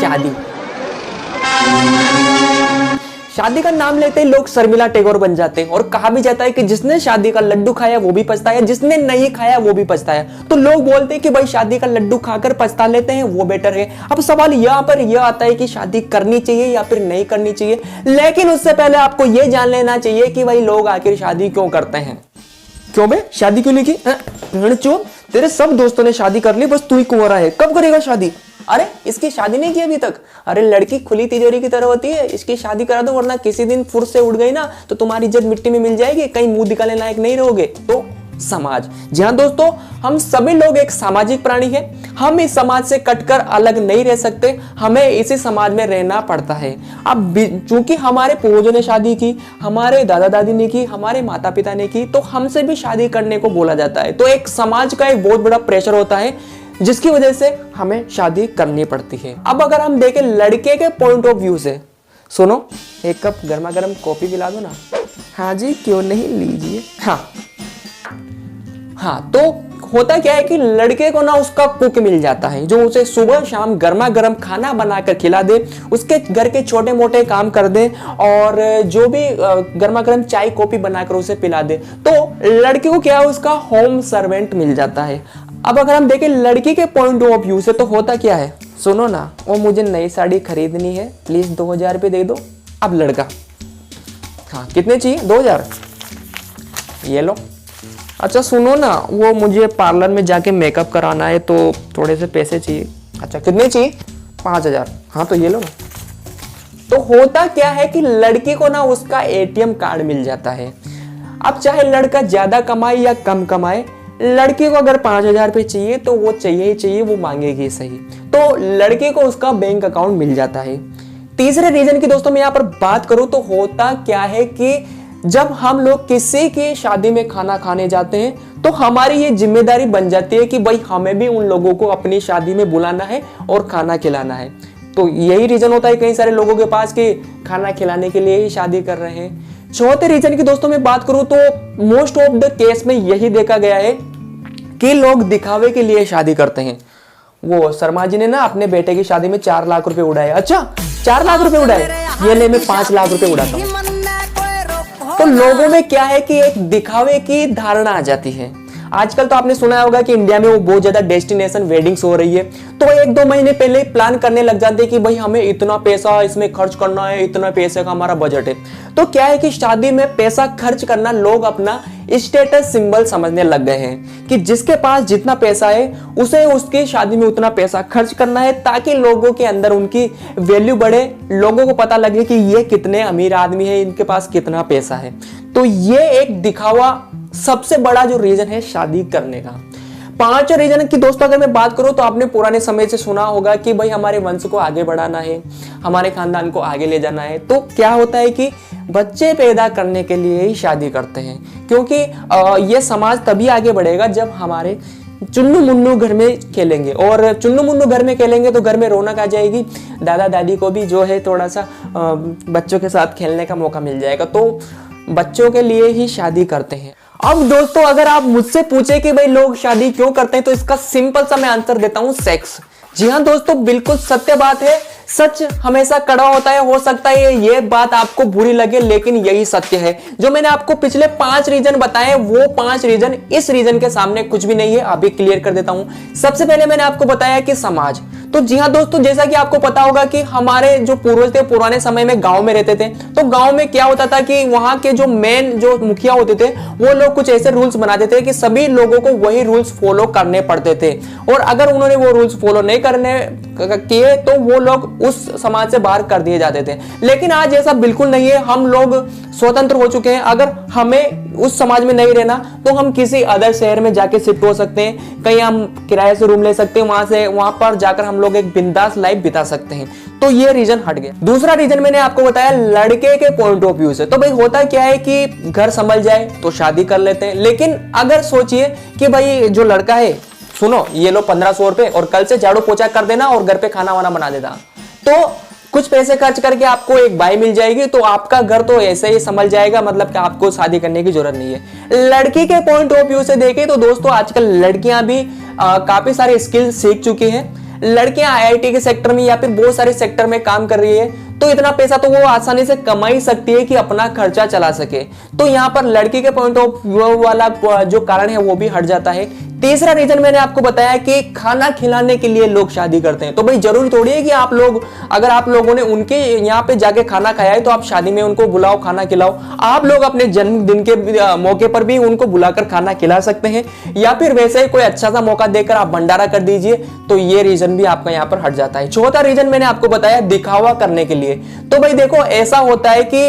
शादी। शादी का नाम लेते ही लोग शर्मिला टैगोर बन जाते हैं और कहा भी जाता है कि जिसने शादी का लड्डू खाया वो भी पछताया, जिसने नहीं खाया वो भी पछताया। तो लोग बोलते हैं कि भाई शादी का लड्डू खाकर पछता लेते हैं वो बेटर है। अब सवाल यहाँ पर यह आता है कि शादी करनी चाहिए या फिर नहीं करनी चाहिए, लेकिन उससे पहले आपको यह जान लेना चाहिए कि भाई लोग आखिर शादी क्यों करते हैं। क्यों बे शादी क्यों नहीं की? चुप, तेरे सब दोस्तों ने शादी कर ली, बस तू ही कुंवारा है, कब करेगा शादी? अरे इसकी शादी नहीं की अभी तक। अरे लड़की खुली तिजोरी की तरह होती है, इसकी शादी करा दो वरना किसी दिन फुर से उड़ गई ना तो तुम्हारी इज्जत मिट्टी में मिल जाएगी, कहीं मुंह दिखाने लायक नहीं रहोगे। तो समाज, जी हाँ दोस्तों, हम सभी लोग एक सामाजिक प्राणी हैं। हम इस समाज से कटकर अलग नहीं रह सकते, हमें इसी समाज में रहना पड़ता है। अब चूंकि हमारे पूर्वजों ने शादी की, हमारे दादा दादी ने की, हमारे माता पिता ने की, तो हमसे भी शादी करने को बोला जाता है। तो एक समाज का एक बहुत बड़ा प्रेशर होता है जिसकी वजह से हमें शादी करनी पड़ती है। अब अगर हम देखें लड़के के पॉइंट ऑफ व्यू से, सुनो, एक कप गर्मा गर्म कॉफी पिला दो ना। हाँ जी क्यों नहीं, लीजिए। हाँ तो होता क्या है कि लड़के को ना उसका कुक मिल जाता है जो उसे सुबह शाम गर्मा गर्म खाना बनाकर खिला दे, उसके घर के छोटे मोटे काम कर दे और जो भी गर्मा गर्म चाय कॉफी बनाकर उसे पिला दे। तो लड़के को क्या है, उसका होम सर्वेंट मिल जाता है। अब अगर हम देखें लड़की के पॉइंट ऑफ व्यू से तो होता क्या है, सुनो ना, वो मुझे नई साड़ी खरीदनी है, प्लीज 2000 रुपये दे दो। अब लड़का, हाँ कितने चाहिए? 2000, ये लो। अच्छा सुनो ना, वो मुझे पार्लर में जाके मेकअप कराना है तो थोड़े से पैसे चाहिए। अच्छा कितने चाहिए? 5000। हाँ तो ये लो ना। तो होता क्या है कि लड़की को ना उसका एटीएम कार्ड मिल जाता है। अब चाहे लड़का ज्यादा कमाए या कम कमाए, लड़की को अगर 5000 रुपये चाहिए तो वो चाहिए ही चाहिए, वो मांगेगी सही। तो लड़के को उसका बैंक अकाउंट मिल जाता है। तीसरे रीजन की दोस्तों मैं यहाँ पर बात करूं तो होता क्या है कि जब हम लोग किसी की शादी में खाना खाने जाते हैं तो हमारी ये जिम्मेदारी बन जाती है कि भाई हमें भी उन लोगों को अपनी शादी में बुलाना है और खाना खिलाना है। तो यही रीजन होता है कई सारे लोगों के पास कि खाना खिलाने के लिए ही शादी कर रहे हैं। चौथे रीजन की दोस्तों मैं बात करूं तो मोस्ट ऑफ द केस में यही देखा गया है कि लोग दिखावे के लिए शादी करते हैं। वो शर्मा जी ने ना अपने बेटे की शादी में 4 लाख रुपए उड़ाए। अच्छा 4 लाख रुपए उड़ाए, ये ले मैं 5 लाख रुपए उड़ाता हूं। तो लोगों में क्या है कि एक दिखावे की धारणा आ जाती है। आजकल तो आपने सुना होगा कि इंडिया में वो बहुत ज्यादा डेस्टिनेशन वेडिंग्स हो रही है, तो 1-2 महीने पहले प्लान करने लग जाते हैं कि भाई हमें इतना पैसा इसमें खर्च करना है, इतना पैसे का हमारा बजट है। तो क्या है कि शादी में पैसा खर्च करना लोग अपना स्टेटस सिंबल समझने लग गए हैं कि जिसके पास जितना पैसा है उसे उसकी शादी में उतना पैसा खर्च करना है ताकि लोगों के अंदर उनकी वैल्यू बढ़े, लोगों को पता लगे कि ये कितने अमीर आदमी है, इनके पास कितना पैसा है। तो ये एक दिखावा सबसे बड़ा जो रीजन है शादी करने का। 5 रीजन की दोस्तों अगर मैं बात करूं तो आपने पुराने समय से सुना होगा कि भाई हमारे वंश को आगे बढ़ाना है, हमारे खानदान को आगे ले जाना है। तो क्या होता है कि बच्चे पैदा करने के लिए ही शादी करते हैं, क्योंकि ये समाज तभी आगे बढ़ेगा जब हमारे चुन्नू मुन्नू घर में खेलेंगे, और चुन्नू मुन्नू घर में खेलेंगे तो घर में रौनक आ जाएगी, दादा दादी को भी जो है थोड़ा सा बच्चों के साथ खेलने का मौका मिल जाएगा। तो बच्चों के लिए ही शादी करते हैं। अब दोस्तों अगर आप मुझसे पूछे कि भाई लोग शादी क्यों करते हैं तो इसका सिंपल सा मैं आंसर देता हूं, सेक्स। जी हाँ दोस्तों, बिल्कुल सत्य बात है। सच हमेशा कड़वा होता है, हो सकता है ये बात आपको बुरी लगे लेकिन यही सत्य है। जो मैंने आपको पिछले 5 रीजन बताए वो 5 रीजन इस रीजन के सामने कुछ भी नहीं है। अभी क्लियर कर देता हूं। सबसे पहले मैंने आपको बताया कि समाज। तो जी हाँ दोस्तों, जैसा कि आपको पता होगा कि हमारे जो पूर्वज थे पुराने समय में गांव में रहते थे, तो गांव में क्या होता था कि वहां के जो मेन जो मुखिया होते थे वो लोग कुछ ऐसे रूल्स बनाते थे कि सभी लोगों को वही रूल्स फॉलो करने पड़ते थे, और अगर उन्होंने वो रूल्स फॉलो नहीं करने किए तो वो लोग उस समाज से बाहर कर दिए जाते थे। लेकिन आज ऐसा बिल्कुल नहीं है, हम लोग स्वतंत्र हो चुके हैं। अगर हमें उस समाज में नहीं रहना तो हम किसी अदर शहर में जाके शिफ्ट हो सकते हैं, कहीं हम किराए से रूम ले सकते हैं, वहां पर जाकर हम लोग एक बिंदास लाइफ बिता सकते हैं। तो ये रीजन हट गया। दूसरा रीजन मैंने आपको बताया लड़के के पॉइंट ऑफ व्यू से। तो भाई होता क्या है कि घर संभल जाए तो शादी कर लेते हैं, लेकिन अगर सोचिए कि भाई जो लड़का है, सुनो ये लो 1500 रुपए और कल से झाड़ू पोछा कर देना और घर पे खाना वाना बना देना, तो कुछ पैसे खर्च करके आपको एक बाई मिल जाएगी, तो आपका घर तो ऐसे ही संभल जाएगा, मतलब कि आपको शादी करने की जरूरत नहीं है। लड़की के पॉइंट ऑफ व्यू से देखें तो दोस्तों आजकल लड़कियां भी काफी सारे स्किल सीख चुकी हैं, लड़कियां आईआईटी के सेक्टर में या फिर बहुत सारे सेक्टर में काम कर रही है, तो इतना पैसा तो वो आसानी से कमा ही सकती है कि अपना खर्चा चला सके। तो यहाँ पर लड़की के पॉइंट ऑफ व्यू वाला जो कारण है वो भी हट जाता है। तीसरा रीजन मैंने आपको बताया कि खाना खिलाने के लिए लोग शादी करते हैं। तो भाई जरूरी थोड़ी है कि आप लोग, अगर आप लोगों ने उनके यहाँ पे जाके खाना खाया है तो आप शादी में उनको बुलाओ, खाना खिलाओ। आप लोग अपने जन्मदिन के मौके पर भी उनको बुलाकर खाना खिला सकते हैं, या फिर वैसे ही कोई अच्छा सा मौका देकर आप भंडारा कर दीजिए। तो ये रीजन भी आपका यहाँ पर हट जाता है। चौथा रीजन मैंने आपको बताया दिखावा करने के लिए। तो भाई देखो ऐसा होता है कि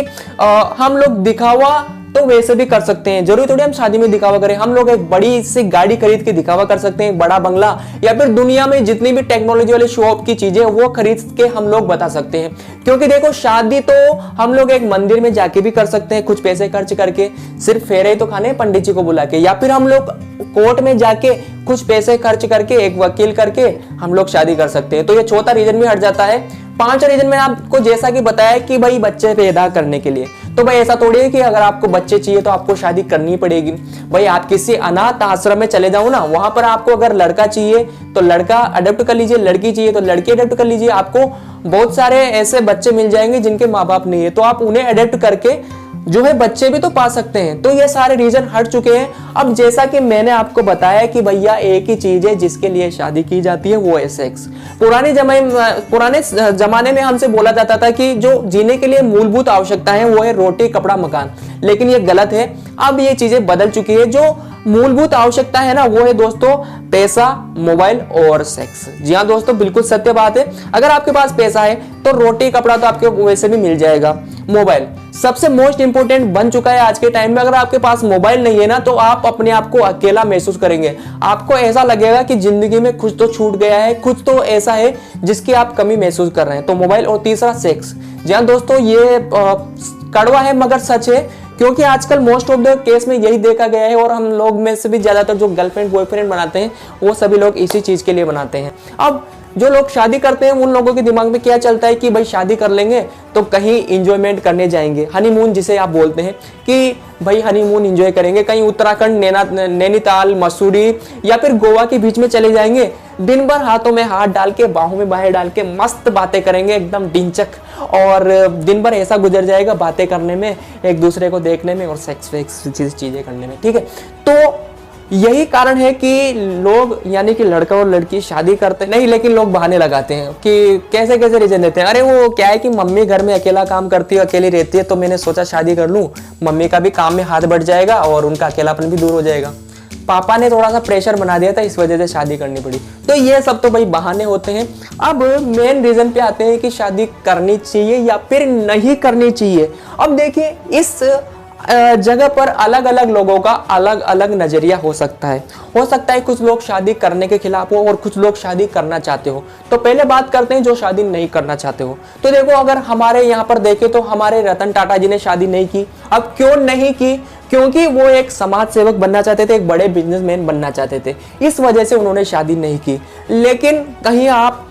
हम लोग दिखावा तो वैसे भी कर सकते हैं, जरूरी थोड़ी हम शादी में दिखावा करें। हम लोग एक बड़ी सी गाड़ी खरीद के दिखावा कर सकते हैं, बड़ा बंगला, या फिर दुनिया में जितनी भी टेक्नोलॉजी वाले शो ऑफ की चीजें वो खरीद के हम लोग बता सकते हैं। क्योंकि देखो शादी तो हम लोग एक मंदिर में जाके भी कर सकते हैं, कुछ पैसे खर्च करके, सिर्फ फेरे तो खाने पंडित जी को बुला के, या फिर हम लोग कोर्ट में जाके कुछ पैसे खर्च करके एक वकील करके हम लोग शादी कर सकते हैं। तो ये चौथा रीजन भी हट जाता है। पांचवा रीजन मैंने आपको जैसा कि बताया कि भाई बच्चे पैदा करने के लिए। तो भाई ऐसा थोड़ी है कि अगर आपको बच्चे चाहिए तो आपको शादी करनी पड़ेगी। भाई आप किसी अनाथ आश्रम में चले जाओ ना, वहां पर आपको अगर लड़का चाहिए तो लड़का अडॉप्ट कर लीजिए, लड़की चाहिए तो लड़की अडॉप्ट कर लीजिए। आपको बहुत सारे ऐसे बच्चे मिल जाएंगे जिनके माँ बाप नहीं है, तो आप उन्हें अडॉप्ट करके जो है बच्चे भी तो पा सकते हैं। तो ये सारे रीजन हट चुके हैं। अब जैसा कि मैंने आपको बताया कि भैया एक ही चीज है जिसके लिए शादी की जाती है, वो है सेक्स। पुराने जमाने में हमसे बोला जाता था कि जो जीने के लिए मूलभूत आवश्यकता है वो है रोटी, कपड़ा, मकान, लेकिन ये गलत है। अब ये चीजें बदल चुकी है। जो मूलभूत आवश्यकता है ना वो है दोस्तों पैसा, मोबाइल और सेक्स। जी हाँ दोस्तों, बिल्कुल सत्य बात है। अगर आपके पास पैसा है तो रोटी कपड़ा तो आपके वैसे भी मिल जाएगा। मोबाइल सबसे मोस्ट इंपोर्टेंट बन चुका है आज के टाइम में। अगर आपके पास मोबाइल नहीं है ना तो आप अपने आप को अकेला महसूस करेंगे। आपको ऐसा लगेगा कि जिंदगी में कुछ तो छूट गया है, कुछ तो ऐसा है जिसकी आप कमी महसूस कर रहे हैं। तो मोबाइल। और तीसरा सेक्स। जी हाँ दोस्तों, ये कड़वा है मगर सच है, क्योंकि आजकल मोस्ट ऑफ द केस में यही देखा गया है। और हम लोग में से भी ज्यादातर जो गर्लफ्रेंड बॉयफ्रेंड बनाते हैं वो सभी लोग इसी चीज के लिए बनाते हैं। अब जो लोग शादी करते हैं उन लोगों के दिमाग में क्या चलता है कि भाई शादी कर लेंगे तो कहीं इंजॉयमेंट करने जाएंगे, हनीमून जिसे आप बोलते हैं कि भाई हनीमून एंजॉय करेंगे, कहीं उत्तराखंड, नैनीताल, मसूरी या फिर गोवा के बीच में चले जाएंगे। दिन भर हाथों में हाथ डाल के, बाहों में बाहें डाल के मस्त बातें करेंगे, एकदम डिंचक, और दिन भर ऐसा गुजर जाएगा बातें करने में, एक दूसरे को देखने में और सेक्स वेक्स चीजें करने में। ठीक है, तो यही कारण है कि लोग यानी कि लड़का और लड़की शादी करते नहीं, लेकिन लोग बहाने लगाते हैं कि कैसे कैसे रीजन देते हैं। अरे वो क्या है कि मम्मी घर में अकेला काम करती है, अकेली रहती है, तो मैंने सोचा शादी कर लूं, मम्मी का भी काम में हाथ बढ़ जाएगा और उनका अकेलापन भी दूर हो जाएगा। पापा ने थोड़ा सा प्रेशर बना दिया था, इस वजह से शादी करनी पड़ी। तो ये सब तो भाई बहाने होते हैं। अब मेन रीजन पे आते हैं कि शादी करनी चाहिए या फिर नहीं करनी चाहिए। अब देखिए इस जगह पर अलग अलग लोगों का अलग अलग नजरिया हो सकता है कुछ लोग शादी करने के खिलाफ हो और कुछ लोग शादी करना चाहते हो। तो पहले बात करते हैं जो शादी नहीं करना चाहते हो। तो देखो अगर हमारे यहाँ पर देखें तो हमारे रतन टाटा जी ने शादी नहीं की। अब क्यों नहीं की? क्योंकि वो एक समाज सेवक बनना चाहते थे, एक बड़े बिजनेसमैन बनना चाहते थे, इस वजह से उन्होंने शादी नहीं की। लेकिन कहीं आप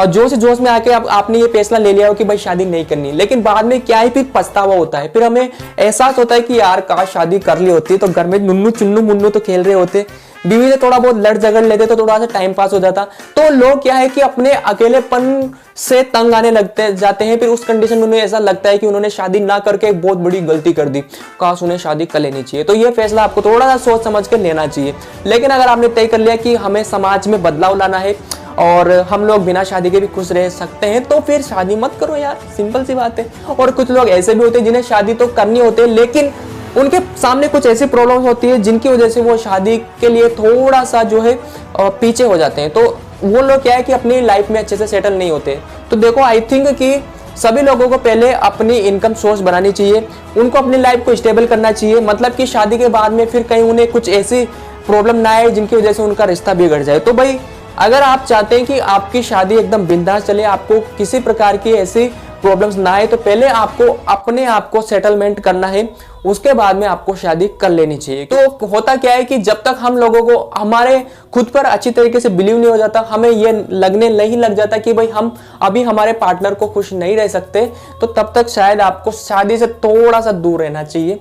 जोश में आके आपने ये फैसला ले लिया हो कि भाई शादी नहीं करनी, लेकिन बाद में क्या है, फिर पछतावा होता है। फिर हमें एहसास होता है कि यार काश शादी कर ली होती तो घर में नुन्नू चुन्नू मुन्नू तो खेल रहे होते, बीवी से थोड़ा बहुत लड़ झगड़ लेते तो थोड़ा सा टाइम पास हो जाता। तो लोग क्या है कि अपने अकेलेपन से तंग आने लगते जाते हैं। फिर उस कंडीशन में उन्हें ऐसा लगता है कि उन्होंने शादी ना करके एक बहुत बड़ी गलती कर दी, काश उन्हें शादी कर लेनी चाहिए। तो ये फैसला आपको थोड़ा सा सोच समझ कर लेना चाहिए। लेकिन अगर आपने तय कर लिया कि हमें समाज में बदलाव लाना है और हम लोग बिना शादी के भी खुश रह सकते हैं, तो फिर शादी मत करो यार, सिंपल सी बात है। और कुछ लोग ऐसे भी होते हैं जिन्हें शादी तो करनी होती है, लेकिन उनके सामने कुछ ऐसी प्रॉब्लम होती है जिनकी वजह से वो शादी के लिए थोड़ा सा जो है पीछे हो जाते हैं। तो वो लोग क्या है कि अपनी लाइफ में अच्छे से सेटल नहीं होते। तो देखो आई थिंक कि सभी लोगों को पहले अपनी इनकम सोर्स बनानी चाहिए, उनको अपनी लाइफ को स्टेबल करना चाहिए। मतलब कि शादी के बाद में फिर कहीं उन्हें कुछ ऐसी प्रॉब्लम ना आए जिनकी वजह से उनका रिश्ता बिगड़ जाए। तो भाई अगर आप चाहते हैं कि आपकी शादी एकदम बिंदास चले, आपको किसी प्रकार की ऐसी प्रॉब्लम्स ना आए, तो पहले आपको अपने आप को सेटलमेंट करना है, उसके बाद में आपको शादी कर लेनी चाहिए। तो होता क्या है कि जब तक हम लोगों को हमारे खुद पर अच्छी तरीके से बिलीव नहीं हो जाता, हमें ये लगने नहीं लग जाता कि भाई हम अभी हमारे पार्टनर को खुश नहीं रह सकते, तो तब तक शायद आपको शादी से थोड़ा सा दूर रहना चाहिए।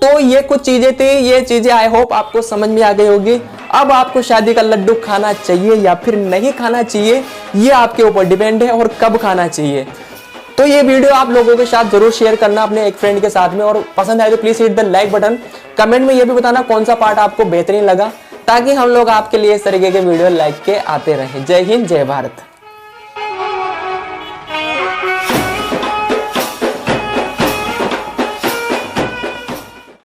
तो ये कुछ चीजें थी, ये चीजें आई होप आपको समझ में आ गई होगी। अब आपको शादी का लड्डू खाना चाहिए या फिर नहीं खाना चाहिए, ये आपके ऊपर डिपेंड है, और कब खाना चाहिए। तो ये वीडियो आप लोगों के साथ जरूर शेयर करना अपने एक फ्रेंड के साथ में, और पसंद आए तो please hit the like button. Comment में ये भी बताना कौन सा पार्ट आपको बेहतरीन लगा, ताकि हम लोग आपके लिए इस तरीके के वीडियो लाइक के आते रहें। जय हिंद, जय भारत।